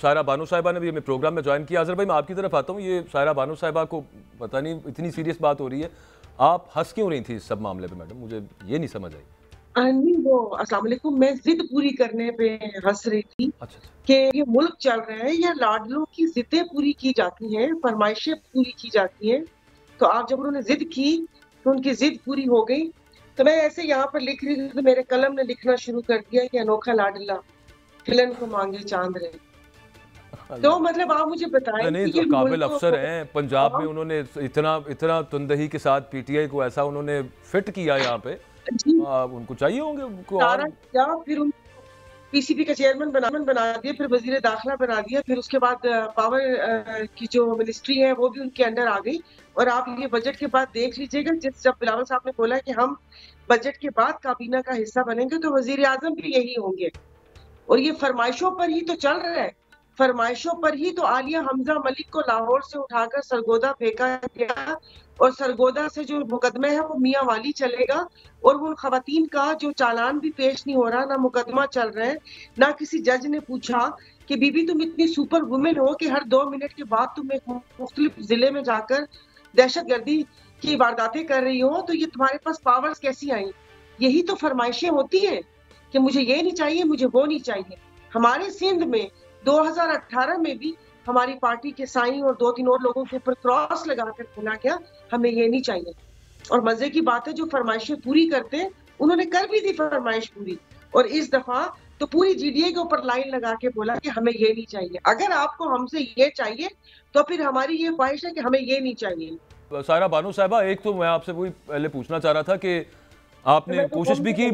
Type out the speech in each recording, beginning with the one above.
सायरा बानो साहिबा ने भी हमें प्रोग्राम में ज्वाइन किया। अजहर भाई मैं आपकी तरफ आता हूँ, ये सायरा बानो साहिबा को पता नहीं इतनी सीरियस बात हो रही है, आप हंस क्यों रही थी इस सब मामले पे मैडम, मुझे ये नहीं समझ आई। नहीं वो अस्सलाम वालेकुम, मैं जिद पूरी करने पे हंस रही थी अच्छा अच्छा। कि ये मुल्क चल रहा है या लाडलों की जिद्दें पूरी की जाती हैं, फरमाइशें पूरी की जाती हैं। तो आप जब उन्होंने जिद की तो उनकी जिद पूरी हो गई। तो मैं ऐसे यहाँ पर लिख रही थी तो मेरे कलम ने लिखना शुरू कर दिया कि अनोखा लाडला फिलन को मांगे चांद रहे। तो मतलब आप मुझे बताएं नहीं कि तो ये काबिल मुल्क अफसर हैं पंजाब में, उन्होंने इतना इतना तुंदही के साथ पीटीआई को ऐसा उन्होंने फिट किया यहाँ पे, जी उनको चाहिए होंगे उनको और। सारा किया, फिर पीसीबी का चेयरमैन बना दिया, फिर वजीर दाखिला बना दिया, फिर उसके बाद पावर की जो मिनिस्ट्री है वो भी उनके अंडर आ गई। और आप ये बजट के बाद देख लीजिएगा, जब बिलावल साहब ने बोला कि हम बजट के बाद काबीना का हिस्सा बनेंगे तो वजीर आजम भी यही होंगे। और ये फरमाइशों पर ही तो चल रहा है, फरमाइशों पर ही तो आलिया हमजा मलिक को लाहौर से उठाकर सरगोदा फेंका गया, और सरगोदा से जो मुकदमा है वो मियां वाली चलेगा। और उन खवातीन का जो चालान भी पेश नहीं हो रहा, ना मुकदमा चल रहा है, ना किसी जज ने पूछा कि बीबी तुम इतनी सुपर वुमेन हो कि हर 2 मिनट के बाद तुम एक मुख्तलिफ जिले में जाकर दहशतगर्दी की वारदातें कर रही हो, तो ये तुम्हारे पास पावर्स कैसी आई। यही तो फरमाइशें होती हैं कि मुझे ये नहीं चाहिए, मुझे वो नहीं चाहिए। हमारे सिंध में 2018 में भी हमारी पार्टी के साईं और 2-3 और लोगों के ऊपर क्रॉस लगाकर बोला गया हमें ये नहीं चाहिए। और मजे की बात है जो फरमाइशें पूरी करते हैं उन्होंने कर भी दी फरमाइश पूरी, और इस दफा तो पूरी जीडीए के ऊपर लाइन लगा के बोला कि हमें ये नहीं चाहिए। अगर आपको हमसे ये चाहिए तो फिर हमारी ये ख्वाहिश है कि हमें ये नहीं चाहिए। सायरा बानो साहिबा, एक तो मैं आपसे वही पहले पूछना चाह रहा था कि आपने कोशिश भी की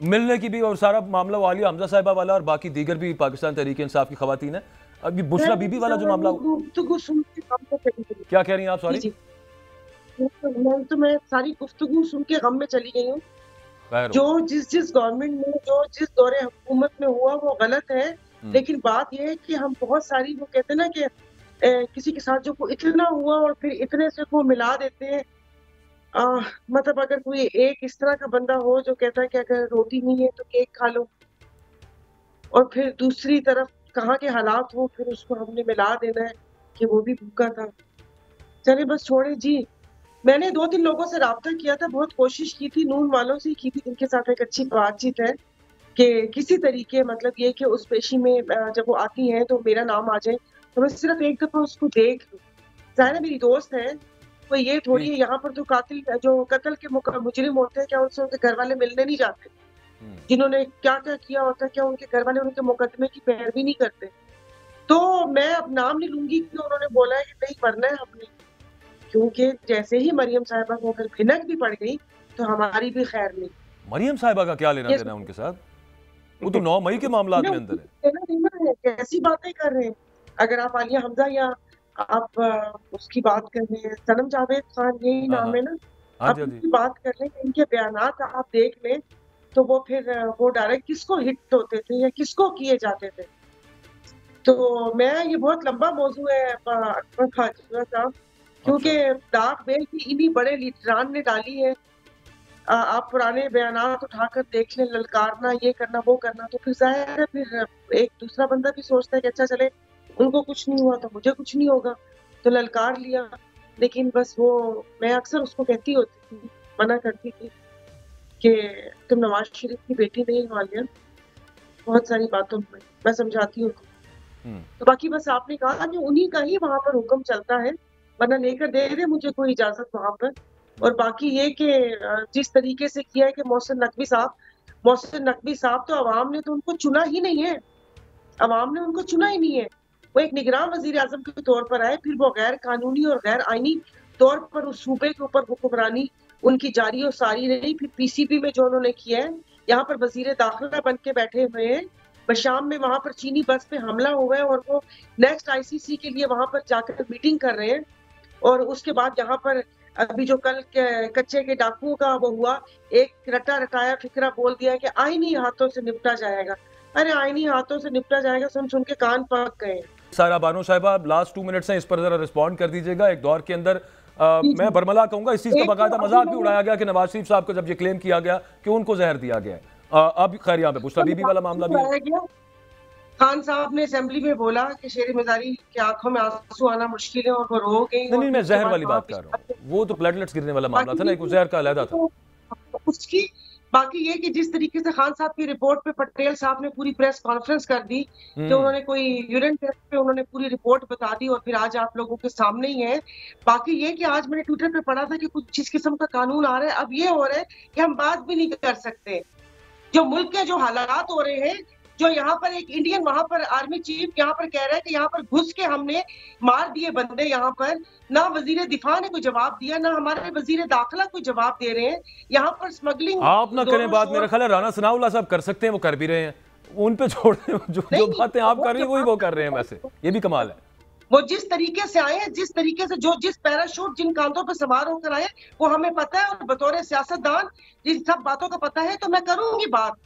मिलने की भी, और सारा मामला वालिया हमजा साहिबा वाला और बाकी दीगर भी पाकिस्तान तहरीक इंसाफ की खवातीन है, अभी बुशरा बीबी वाला जो मामला, क्या कह रही हैं आप? सॉरी तो मैं सारी गुफ्तगू सुन के गम में चली गई हूँ। जो जिस गवर्नमेंट में जो जिस दौरे हुकूमत में हुआ वो गलत है, लेकिन बात यह है कि हम बहुत सारी वो कहते हैं ना कि किसी के साथ जो को इतना हुआ और फिर इतने से को मिला देते हैं। मतलब अगर कोई एक इस तरह का बंदा हो जो कहता है कि अगर रोटी नहीं है तो केक खा लो, और फिर दूसरी तरफ कहाँ के हालात हो फिर उसको हमने मिला देना है कि वो भी भूखा था। चले बस छोड़े जी। मैंने 2-3 लोगों से राब्ता किया था, बहुत कोशिश की थी, नून वालों से की थी, जिनके साथ एक अच्छी बातचीत है कि किसी तरीके मतलब ये कि उस पेशी में जब वो आती हैं तो मेरा नाम आ जाए, तो मैं सिर्फ एक दफा उसको देख लूं। ज़ाहिर मेरी दोस्त है, तो ये थोड़ी है, यहाँ पर तो कातिल जो कत्ल के मुजरिम होते हैं क्या उनसे उनके घर वाले मिलने नहीं जाते? जिन्होंने क्या क्या किया होता है क्या उनके घर वाले उनके मुकदमे की पैरवी नहीं करते? तो मैं अब नाम नहीं लूंगी कि उन्होंने बोला है कि नहीं मरना है हमने, क्योंकि जैसे ही मरियम साहिबा को अगर भिनक भी पड़ गई तो हमारी भी खैर नहीं। मरियम साहिबा का क्या लेना देना उनके साथ? वो तो 9 मई के मामला में अंदर है। लेना देना है, कैसी बातें कर रहे हैं। अगर आप आलिया हमजा या आप उसकी बात कर रहे हैं, सनम जावेद खान यही नाम है ना, आप उनकी बात कर लें, इनके बयानात आप देख लें तो वो फिर वो डायरेक्ट किसको हिट होते थे या किसको किए जाते थे। तो मैं ये बहुत लंबा मौजू है अकबर खाजूरा साहब, क्योंकि डाक बेल की इन्हीं बड़े लीडरान ने डाली है। आप पुराने बयानात उठाकर देख लें, ललकारना, ये करना वो करना, तो फिर जाहिर है फिर एक दूसरा बंदा भी सोचता है कि अच्छा चले उनको कुछ नहीं हुआ तो मुझे कुछ नहीं होगा, तो ललकार लिया। लेकिन बस वो मैं अक्सर उसको कहती होती थी, मना करती थी कि तुम नवाज शरीफ की बेटी नहीं हो आलिया, बहुत सारी बातों में मैं समझाती हूँ। तो बाकी बस आपने कहा कि उन्हीं का ही वहां पर हुक्म चलता है, वरना लेकर दे दे मुझे कोई इजाजत वहां पर। और बाकी ये कि जिस तरीके से किया है कि मोहसिन नकवी साहब तो अवाम ने तो उनको चुना ही नहीं है, अवाम ने उनको चुना ही नहीं है। वो एक निगरान वजीर आजम के तौर पर आए, फिर वो गैर कानूनी और गैर आईनी तौर पर उस सूबे के ऊपर हुक्मरानी उनकी जारी और सारी रही। फिर पीसीबी में जो उन्होंने किया है, यहाँ पर वजीर दाखिला बन के बैठे हुए हैं, बशाम में वहां पर चीनी बस पे हमला हुआ है और वो नेक्स्ट आईसीसी के लिए वहां पर जाकर मीटिंग कर रहे हैं। और उसके बाद यहाँ पर अभी जो कल कच्चे के डाकुओं का वो हुआ, एक रटा रटाया फिक्रा बोल दिया कि आईनी हाथों से निपटा जाएगा। अरे आईनी हाथों से निपटा जाएगा सुन सुन के कान पक गए। सायरा बानो साहिबा, लास्ट 2 मिनट्स हैं, इस पर जरा रिस्पॉन्ड कर दीजिएगा। एक दौर के अंदर मैं बरमला कहूंगा, इस चीज का बाकायदा मजाक भी उड़ाया गया कि नवाज शरीफ साहब को जब ये क्लेम किया गया कि उनको जहर दिया गया है। अब खैर यहाँ पे बुशरा बीबी वाला मामला भी है। खान साहब ने असेंबली में बोला कि शेर मज़ारी की आंखों में आंसू आना मुश्किल है और वो रो गई। नहीं और नहीं, मैं जहर वाली बात कर रहा हूँ, वो तो प्लेटलेट्स गिरने वाला मामला था ना, एक जहर का अलहदा था। उसकी बाकी ये कि जिस तरीके से खान साहब की रिपोर्ट पे पटेल साहब ने पूरी प्रेस कॉन्फ्रेंस कर दी कि उन्होंने कोई यूरिन टेस्ट पे उन्होंने पूरी रिपोर्ट बता दी और फिर आज आप लोगों के सामने ही है। बाकी ये कि आज मैंने ट्विटर पे पढ़ा था कि कुछ इस किस्म का कानून आ रहा है। अब ये हो रहा है कि हम बात भी नहीं कर सकते। जो मुल्क के जो हालात हो रहे हैं, जो यहाँ पर एक इंडियन वहां पर आर्मी चीफ यहाँ पर कह रहा है कि यहाँ पर घुस के हमने मार दिए बंदे। यहाँ पर ना वजीर दिफा ने कोई जवाब दिया, ना हमारे वजीर दाखिला कोई जवाब दे रहे हैं। यहाँ पर स्मगलिंग आप ना करें बात, मेरा ख्याल है राना सनाउल्लाह साहब कर सकते हैं, वो कर भी रहे हैं, उन पे छोड़ दें। जो बातें आप कर रही हैं वही वो कर रहे हैं। वैसे ये भी कमाल है, वो जिस तरीके से आए, जिस तरीके से जिस पैराशूट जिन कांधों पर सवार होकर आए, वो हमें पता है। और बतौर सियासतदान जिन सब बातों का पता है, तो मैं करूंगी बात।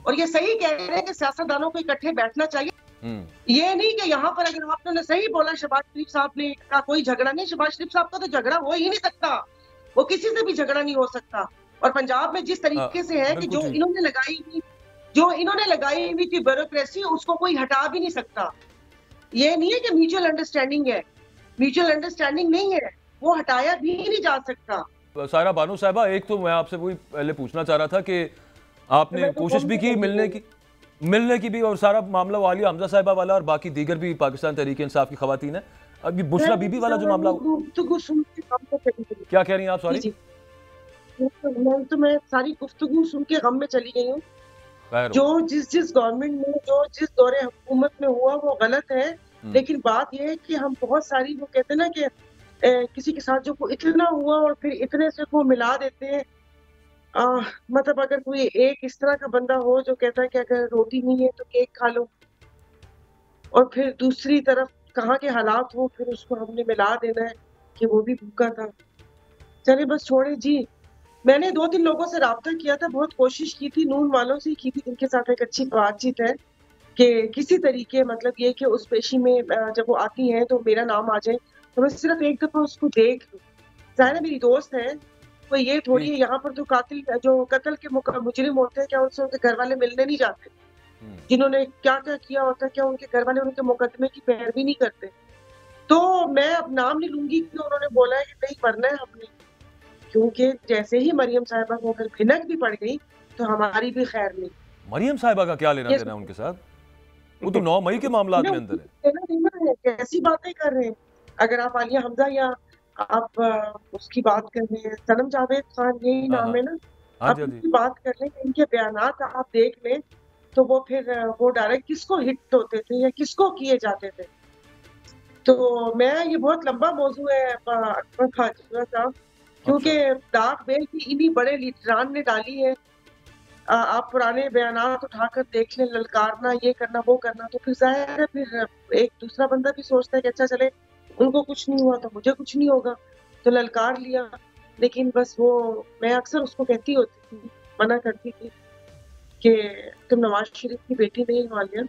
और ये सही कह रहे हैं कि सियासतदानों को इकट्ठे बैठना चाहिए। ये नहीं कि यहाँ पर अगर आपने सही बोला शहबाज शरीफ साहब ने का कोई झगड़ा नहीं, शहबाज शरीफ साहब का तो झगड़ा हो ही नहीं सकता, वो किसी से भी झगड़ा नहीं हो सकता। और पंजाब में जिस तरीके से है कि जो इन्होंने लगाई हुई थी ब्यूरोक्रेसी, उसको कोई हटा भी नहीं सकता। ये नहीं है कि म्यूचुअल अंडरस्टैंडिंग है, म्यूचुअल अंडरस्टैंडिंग नहीं है, वो हटाया भी नहीं जा सकता। सायरा बानो साहबा, एक तो मैं आपसे वही पहले पूछना चाह रहा था कि आपने कोशिश भी की मिलने की भी, और सारा मामला वालिया हमजा साहिबा वाला और बाकी दीगर भी पाकिस्तान तहरीक इंसाफ की खवातीन है, अभी बुशरा बीबी वाला जो मामला, क्या कह रही हैं आप? सॉरी, मैं सारी गुफ्तगू सुन के गम में चली गई हूँ। जो जिस गवर्नमेंट में जिस दौरे हुकूमत में हुआ वो गलत है, लेकिन बात यह है कि हम बहुत सारी, वो कहते हैं ना कि किसी के साथ जो इतना हुआ और फिर इतने से वो मिला देते हैं। मतलब अगर कोई एक इस तरह का बंदा हो जो कहता है कि अगर रोटी नहीं है तो केक खा लो, और फिर दूसरी तरफ कहाँ के हालात हो, फिर उसको हमने मिला देना है कि वो भी भूखा था। चले बस छोड़े जी। मैंने 2-3 लोगों से राब्ता किया था, बहुत कोशिश की थी, नून वालों से की थी, जिनके साथ एक अच्छी बातचीत है कि किसी तरीके, मतलब ये कि उस पेशी में जब वो आती हैं तो मेरा नाम आ जाए, तो मैं सिर्फ एक दफा उसको देख लूं। ज़ाहिर मेरी दोस्त है, तो ये थोड़ी है। यहाँ पर तो कातिल जो कत्ल के मुजरिम होते हैं, क्या उनसे उनके घर वाले मिलने नहीं जाते? जिन्होंने क्या क्या किया होता है, क्या उनके घर वाले उनके मुकदमे की पैरवी नहीं करते? तो मैं अब नाम नहीं लूंगी कि उन्होंने बोला है कि नहीं मरना है हमने, क्योंकि जैसे ही मरियम साहिबा को अगर भिनक भी पड़ गई तो हमारी भी खैर नहीं। मरियम साहिबा का क्या लेना देना उनके साथ? वो तो 9 मई के मामला में अंदर है। कैसी बातें कर रहे हैं? अगर आप आलिया हमजा या आप उसकी बात कर रहे हैं, सनम जावेद खान यही नाम है ना, आप उनकी बात कर लें, इनके बयानात आप देख लें, तो वो फिर वो डायरेक्ट किसको हिट होते थे या किसको किए जाते थे। तो मैं, ये बहुत लंबा मौजू है अकबर खाजूरा साहब, क्योंकि दाग बेल की इन्हीं बड़े लीडरान ने डाली है। आप पुराने बयानात उठाकर देख लें, ललकारना, ये करना वो करना, तो फिर जाहिर है फिर एक दूसरा बंदा भी सोचता है कि अच्छा चले, उनको कुछ नहीं हुआ तो मुझे कुछ नहीं होगा, तो ललकार लिया। लेकिन बस वो, मैं अक्सर उसको कहती होती थी, मना करती थी कि तुम नवाज शरीफ की बेटी नहीं हो आलिया,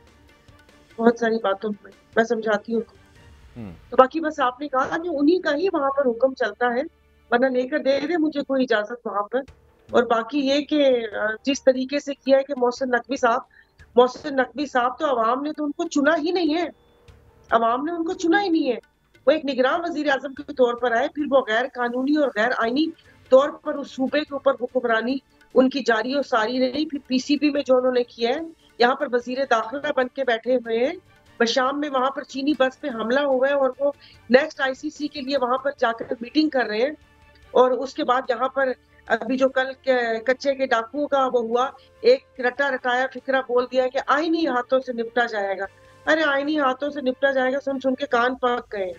बहुत सारी बातों में मैं समझाती हूँ। तो बाकी बस आपने कहा कि उन्हीं का ही वहां पर हुक्म चलता है, वरना लेकर दे दे मुझे कोई इजाजत वहां पर। और बाकी ये कि जिस तरीके से किया है कि मोहसिन नकवी साहब तो अवाम ने तो उनको चुना ही नहीं है, अवाम ने उनको चुना ही नहीं है। वो एक निगरान वजीर आजम के तौर पर आए, फिर वो गैर कानूनी और गैर आईनी तौर पर उस सूबे के ऊपर हुक्मरानी उनकी जारी और सारी रही। फिर पीसीबी में जो उन्होंने किया है, यहाँ पर वजीर दाखिला बन के बैठे हुए हैं, बशाम में वहां पर चीनी बस पे हमला हुआ है और वो नेक्स्ट आईसीसी के लिए वहां पर जाकर मीटिंग कर रहे हैं। और उसके बाद यहाँ पर अभी जो कल कच्चे के डाकुओं का वो हुआ, एक रटा रटाया फिक्रा बोल दिया कि आईनी हाथों से निपटा जाएगा। अरे आईनी हाथों से निपटा जाएगा सुन सुन के कान पक गए।